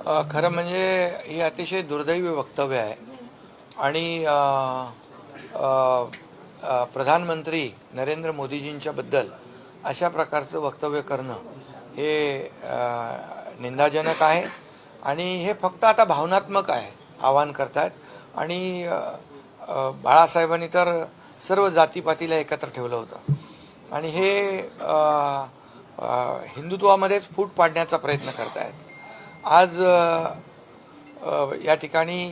खरं म्हणजे हे अतिशय दुर्दैवी वक्तव्य आहे आणि प्रधानमंत्री नरेंद्र मोदीजींच्या बद्दल अशा प्रकारचं वक्तव्य करणं हे निंदाजनक आहे आणि हे फक्त आता भावनात्मक आहे आवाहन करतात आणि बाळासाहेबांनी तर सर्व जातीपातीला एकत्र ठेवलं होतं आणि हे हिंदुत्वामध्येच फूट पाडण्याचा प्रयत्न करतायत। आज या ठिकाणी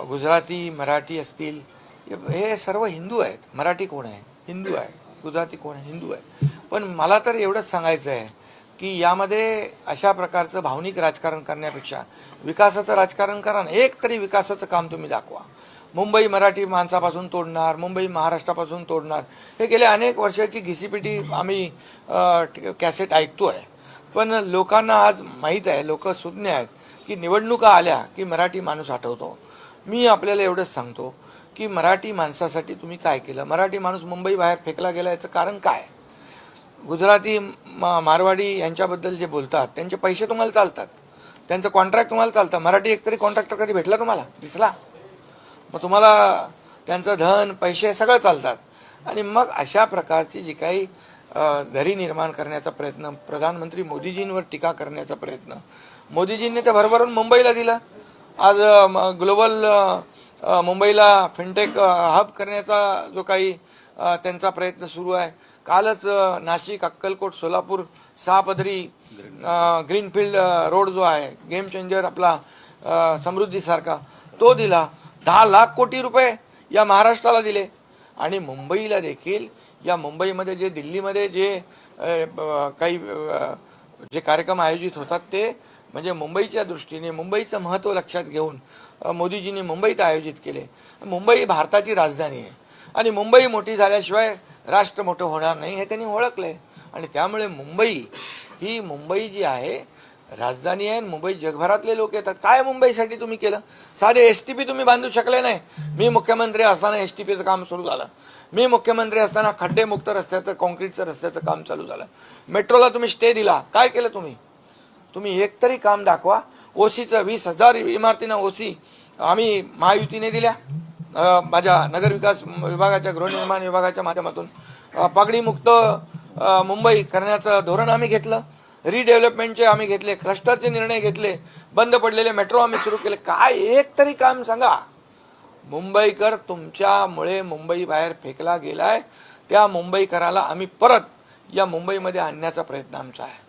गुजराती मराठी असतील हे सर्व हिंदू आहेत। मराठी कोण आहे? हिंदू आहे। गुजराती कोण आहे? हिंदू आहे। पण मला तर एवढंच सांगायचं आहे की यामध्ये अशा प्रकारचं भावनिक राजकारण करण्यापेक्षा विकासाचं राजकारण करा ना। एक तरी विकासाचं काम तुम्ही दाखवा। मुंबई मराठी माणसापासून तोडणार, मुंबई महाराष्ट्रापासून तोडणार, हे गेल्या अनेक वर्षाची घिसीपिटी आम्ही कॅसेट ऐकतोय। पण लोकांना आज माहीत आहे, लोक सुज्ञ आहेत की निवडणुका आल्या की मराठी माणूस आठवतो। मी आपल्याला एवढंच सांगतो की मराठी माणसासाठी तुम्ही काय केलं? मराठी माणूस मुंबई बाहेर फेकला गेला याचं कारण काय? गुजराती मारवाडी यांच्याबद्दल जे बोलतात त्यांचे पैसे तुम्हाला चालतात, त्यांचं कॉन्ट्रॅक्ट तुम्हाला चालतं। मराठी एकतरी कॉन्ट्रॅक्टर कधी भेटला तुम्हाला? दिसला? मग तुम्हाला त्यांचं धन पैसे सगळं चालतात आणि मग अशा प्रकारची जी काही दरी निर्माण करण्याचा प्रयत्न, प्रधानमंत्री मोदीजींवर टीका करण्याचा प्रयत्न मोदीजींनी तर भरभरून मुंबईला दिला। आज ग्लोबल मुंबईला फिनटेक हब करण्याचा जो काही त्यांचा प्रयत्न सुरू आहे। कालच नाशिक, अक्कलकोट, सोलापूर 6 पदरी ग्रीनफील्ड रोड जो आहे, गेम चेंजर आपला समृद्धीसारखा, तो दिला। 10 लाख कोटी रुपये या महाराष्ट्राला दिले आणि मुंबईला देखील, या मुंबईमध्ये जे दिल्लीमध्ये जे काही जे कार्यक्रम आयोजित होतात ते म्हणजे मुंबईच्या दृष्टीने, मुंबईचं महत्त्व लक्षात घेऊन मोदीजींनी मुंबईत आयोजित केले। मुंबई भारताची राजधानी आहे आणि मुंबई मोठी झाल्याशिवाय राष्ट्र मोठं होणार नाही हे त्यांनी ओळखले आणि त्यामुळे मुंबई जी आहे राजधानी आहे। मुंबई जगभरातले लोक येतात। काय मुंबईसाठी तुम्ही केलं? साधे STP तुम्ही बांधू शकले नाही। मी मुख्यमंत्री असताना STPचं काम सुरू झालं। मी मुख्यमंत्री असताना खड्डेमुक्त रस्त्याचं, कॉन्क्रीटचं रस्त्याचं काम चालू झालं। मेट्रोला तुम्ही स्टे दिला। काय केलं तुम्ही? तुम्ही एक तरी काम दाखवा। ओसीचं 20,000 इमारतींना ओसी आम्ही महायुतीने दिल्या। माझ्या नगरविकास विभागाच्या, गृहनिर्माण विभागाच्या माध्यमातून पगडीमुक्त मुंबई करण्याचं धोरण आम्ही घेतलं। रिडेव्हलपमेंटचे आम्ही घेतले, क्लस्टरचे निर्णय घेतले, बंद पडलेले मेट्रो आम्ही सुरू केले। काय एक तरी काम सांगा। मुंबईकर तुमच्यामुळे मुंबई बाहेर फेकला गेलाय। त्या मुंबईकराला आम्ही परत या मुंबईमध्ये आणण्याचा प्रयत्न आमचा आहे।